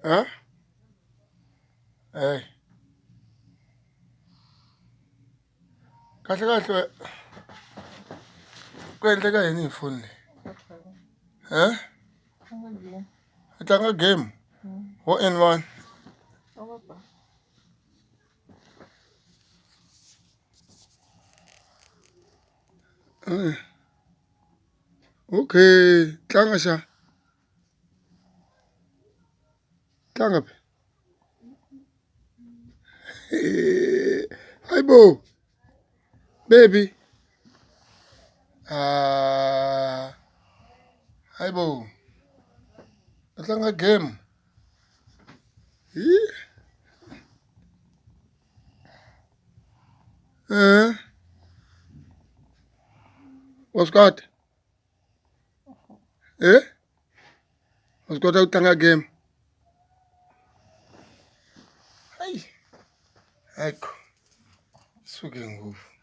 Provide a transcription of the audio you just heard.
Ha? Hey, kahle kahle kwendleka yini hi foni leyi? I tlanga game wo N1. Okay, tlanga xa. Tlanga phi? Hayibo, baby. Hayibo. Tlanga game. Hi. Wa swi kota? Wa swi kota ku tlanga game? Hayi. Hayiku. Suke ngopfu.